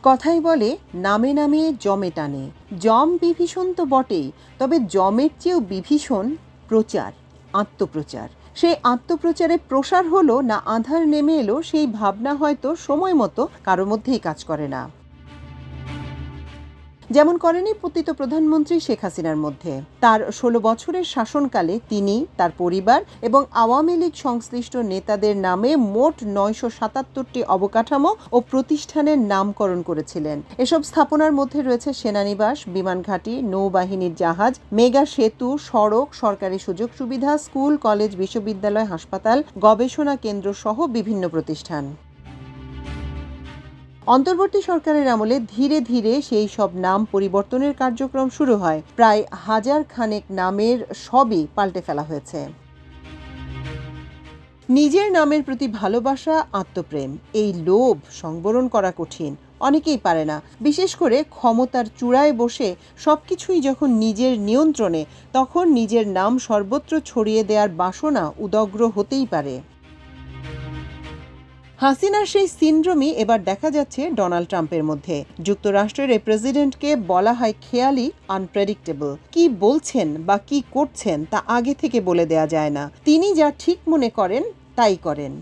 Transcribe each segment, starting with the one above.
কথাই বলে নামে নামে জমে টানে। জম বিভীষণ তো বটেই, তবে জমের চেয়েও বিভীষণ প্রচার, আত্মপ্রচার। সেই আত্মপ্রচারে প্রসার হলো না আঁধার নেমে এলো, সেই ভাবনা হয়তো সময় মতো কারো মধ্যেই কাজ করে না। যেমন করেনি পতিত প্রধানমন্ত্রী শেখ হাসিনার মধ্যে। তার ১৬ বছরের শাসনকালে তিনি, তার পরিবার এবং আওয়ামী লীগ সংশ্লিষ্ট নেতাদের নামে মোট ৯৭৭টি অবকাঠামো ও প্রতিষ্ঠানের নামকরণ করেছিলেন। এসব স্থাপনার মধ্যে রয়েছে সেনানিবাস, বিমান ঘাঁটি, নৌবাহিনীর জাহাজ, মেগা সেতু, সড়ক, সরকারি সুযোগ সুবিধা, স্কুল, কলেজ, বিশ্ববিদ্যালয়, হাসপাতাল, গবেষণা কেন্দ্র সহ বিভিন্ন প্রতিষ্ঠান। অন্তর্বর্তী সরকারের আমলে ধীরে ধীরে সেই সব নাম পরিবর্তনের কার্যক্রম শুরু হয়। প্রায় ১০০০ খানেক নামের সবই পাল্টে ফেলা হয়েছে। নিজের নামের প্রতি ভালোবাসা, আত্মপ্রেম, এই লোভ সংবরণ করা কঠিন। অনেকেই পারে না। বিশেষ করে ক্ষমতার চূড়ায় বসে সবকিছুই যখন নিজের নিয়ন্ত্রণে, তখন নিজের নাম সর্বত্র ছড়িয়ে দেওয়ার বাসনা উদগ্র হতেই পারে। হাসিনার সেই সিনড্রোমই এবার দেখা যাচ্ছে ডোনাল্ড ট্রাম্পের মধ্যে। যুক্তরাষ্ট্রের এই প্রেসিডেন্টকে বলা হয় খেয়ালি, আনপ্রেডিক্টেবল। কি বলছেন বা কি করছেন তা আগে থেকে বলে দেয়া যায় না। তিনি যা ঠিক মনে করেন তাই করেন।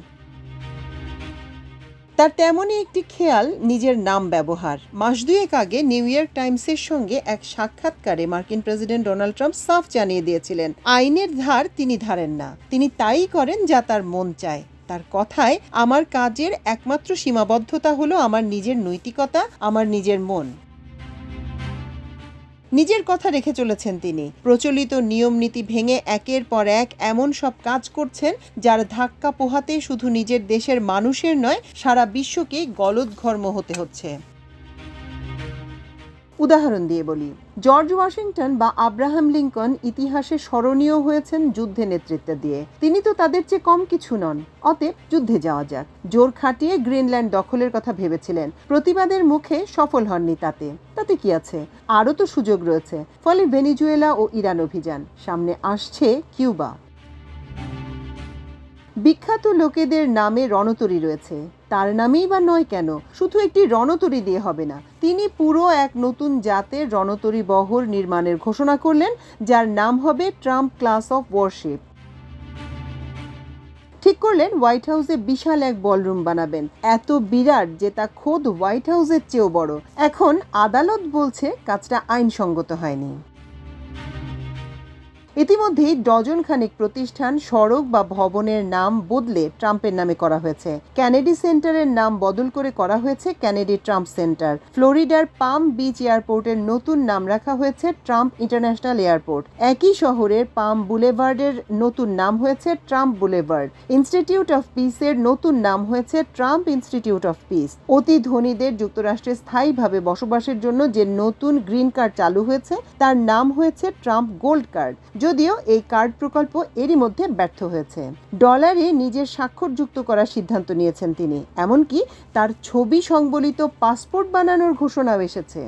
তার তেমনই একটি খেয়াল নিজের নাম ব্যবহার। মাস দুয়েক আগে নিউ ইয়র্ক টাইমসের সঙ্গে এক সাক্ষাৎকারে মার্কিন প্রেসিডেন্ট ডোনাল্ড ট্রাম্প সাফ জানিয়ে দিয়েছিলেন, আইনের ধার তিনি ধারেন না, তিনি তাই করেন যা তার মন চায়। তার কথায়, আমার কাজের একমাত্র সীমাবদ্ধতা হলো আমার নিজের নৈতিকতা, আমার নিজের মন। নিজের কথা রেখে চলেছেন তিনি। প্রচলিত নিয়ম নীতি ভেঙে একের পর এক এমন সব কাজ করছেন যার ধাক্কা পোহাতে শুধু নিজের দেশের মানুষের নয়, সারা বিশ্বকে গলদঘর্ম হতে হচ্ছে। উদাহরণ দিয়ে বলি, জর্জ ওয়াশিংটন বা আব্রাহাম লিঙ্কন ইতিহাসে স্মরণীয় হয়েছেন যুদ্ধে নেতৃত্ব দিয়ে। তিনি তো তাদের চেয়ে কম কিছু নন। অতএব যুদ্ধে যাওয়া যাক। জোর খাটিয়ে গ্রিনল্যান্ড দখলের কথা ভেবেছিলেন। প্রতিবাদের মুখে সফল হননি। তাতে কি আছে? আরও তো সুযোগ রয়েছে। ফলে ভেনিজুয়েলা ও ইরান অভিযান, সামনে আসছে কিউবা। বিখ্যাত লোকেদের নামে রণতরী রয়েছে, তার নামেই বা নয় কেন? শুধু একটি রণতরী দিয়ে হবে না। তিনি পুরো এক নতুন জাতের রণতরী বহর নির্মাণের ঘোষণা করলেন, যার নাম হবে ট্রাম্প ক্লাস অফ ওয়ারশিপ। ঠিক করলেন হোয়াইট হাউসে বিশাল এক বলরুম বানাবেন, এত বিরাট যে তা খোদ হোয়াইট হাউসের চেয়েও বড়। এখন আদালত বলছে কাজটা আইনসঙ্গত হয়নি। ইতিমধ্যেই ডজন খানেক প্রতিষ্ঠান, সড়ক বা ভবনের নাম বদলে ট্রাম্পের নামে করা হয়েছে। কেনেডি সেন্টারের নাম বদল করে করা হয়েছে কেনেডি ট্রাম্প সেন্টার। ফ্লোরিডার পাম বিচ এয়ারপোর্টের নতুন নাম রাখা হয়েছে ট্রাম্প ইন্টারন্যাশনাল এয়ারপোর্ট। একই শহরের পাম বুলেভার্ডের নতুন নাম হয়েছে ট্রাম্প বুলেভার্ড। ইনস্টিটিউট অফ পিসের নতুন নাম হয়েছে ট্রাম্প ইনস্টিটিউট অফ পিস। অতি ধনীদের যুক্তরাষ্ট্রে স্থায়ীভাবে বসবাসের জন্য যে নতুন গ্রিন কার্ড চালু হয়েছে তার নাম হয়েছে ট্রাম্প গোল্ড কার্ড। যদিও এই কার্ড প্রকল্প এরই মধ্যে ব্যর্থ হয়েছে। ডলারে নিজের স্বাক্ষর যুক্ত করার সিদ্ধান্ত নিয়েছেন তিনি। এমনকি তার ছবি সংবলিত পাসপোর্ট বানানোর ঘোষণাও এসেছে।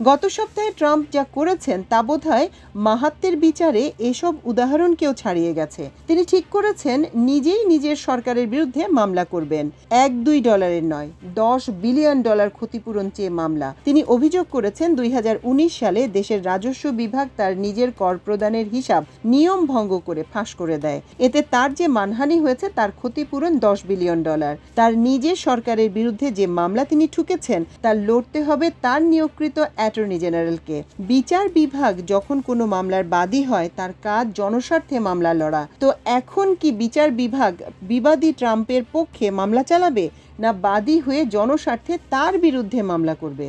গত সপ্তাহে ট্রাম্প যা করেছেন তা বোধহয় মাহাত্ম্যের বিচারে এসব উদাহরণকেও ছাড়িয়ে গেছে। তিনি ঠিক করেছেন নিজেই নিজের সরকারের বিরুদ্ধে মামলা করবেন। $1-2 নয়, $10 বিলিয়ন ক্ষতিপূরণ চেয়ে মামলা। তিনি অভিযোগ করেছেন 2019 সালে দেশের রাজস্ব বিভাগ তার নিজের কর প্রদানের হিসাব নিয়ম ভঙ্গ করে ফাঁস করে দেয়। এতে তার যে মানহানি হয়েছে তার ক্ষতিপূরণ $10 বিলিয়ন। তার নিজের সরকারের বিরুদ্ধে যে মামলা তিনি ঠুকেছেন তা লড়তে হবে তার নিয়োগকৃত অ্যাটর্নি জেনারেলকে। বিচার বিভাগ যখন কোনো মামলার বাদী হয় তার কাজ জনস্বার্থে মামলা লড়া। তো এখন কি বিচার বিভাগ বিবাদী ট্রাম্পের পক্ষে মামলা চালাবে, না বাদী হয়ে জনস্বার্থে তার বিরুদ্ধে মামলা করবে?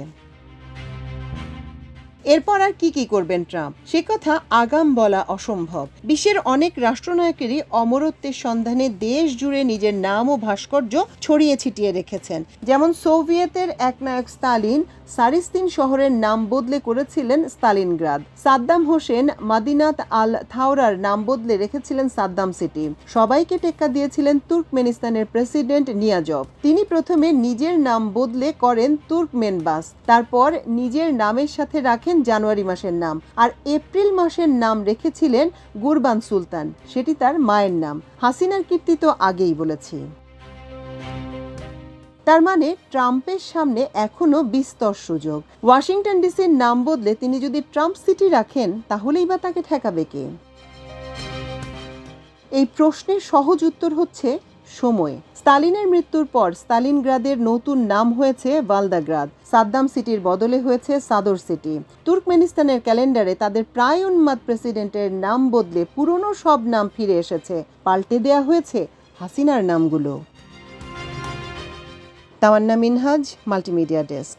এরপর আর কি করবেন ট্রাম্প, সে কথা আগাম বলা অসম্ভব। বিশ্বের অনেক রাষ্ট্রনায়কেরই অমরত্বের সন্ধানে দেশ জুড়ে নিজের নাম ও ভাস্কর্য ছড়িয়ে ছিটিয়ে রেখেছেন। যেমন সোভিয়েতের একনায়ক স্তালিন সারিস্তিন শহরের নাম বদলে করেছিলেন স্তালিনগ্রাদ। সাদ্দাম হোসেন মাদিনাত আল থাওরার নাম বদলে রেখেছিলেন সাদ্দাম সিটি। সবাইকে টেক্কা দিয়েছিলেন তুর্কমেনিস্তানের প্রেসিডেন্ট নিয়াজভ। তিনি প্রথমে নিজের নাম বদলে করেন তুর্কমেনবাস, তারপর নিজের নামের সাথে রাখেন জানুয়ারি মাসের নাম, আর এপ্রিল মাসের নাম রেখেছিলেন গুরবান সুলতান, সেটি তার মায়ের নাম। হাসিনার কীর্তি তো আগেই বলেছি। তার মানে ট্রাম্পের সামনে এখনো বিস্তর সুযোগ। ওয়াশিংটন ডিসির নাম বদলে তিনি যদি ট্রাম্প সিটি রাখেন তাহলেই বা তাকে ঠেকাবে কে? এই প্রশ্নের সহজ উত্তর হচ্ছে সময়। স্তালিনের মৃত্যুর পর স্তালিনগ্রাদের নতুন নাম হয়েছে ভালদাগ্রাদ, সাদ্দাম সিটির বদলে হয়েছে সাদর সিটি। তুর্কমেনিস্তানের ক্যালেন্ডারে তাদের প্রায় উন্মাদ প্রেসিডেন্টের নাম বদলে পুরনো সব নাম ফিরে এসেছে, পাল্টে দেয়া হয়েছে হাসিনার নামগুলো। তামান্না মিনহাজ, মাল্টিমিডিয়া ডেস্ক।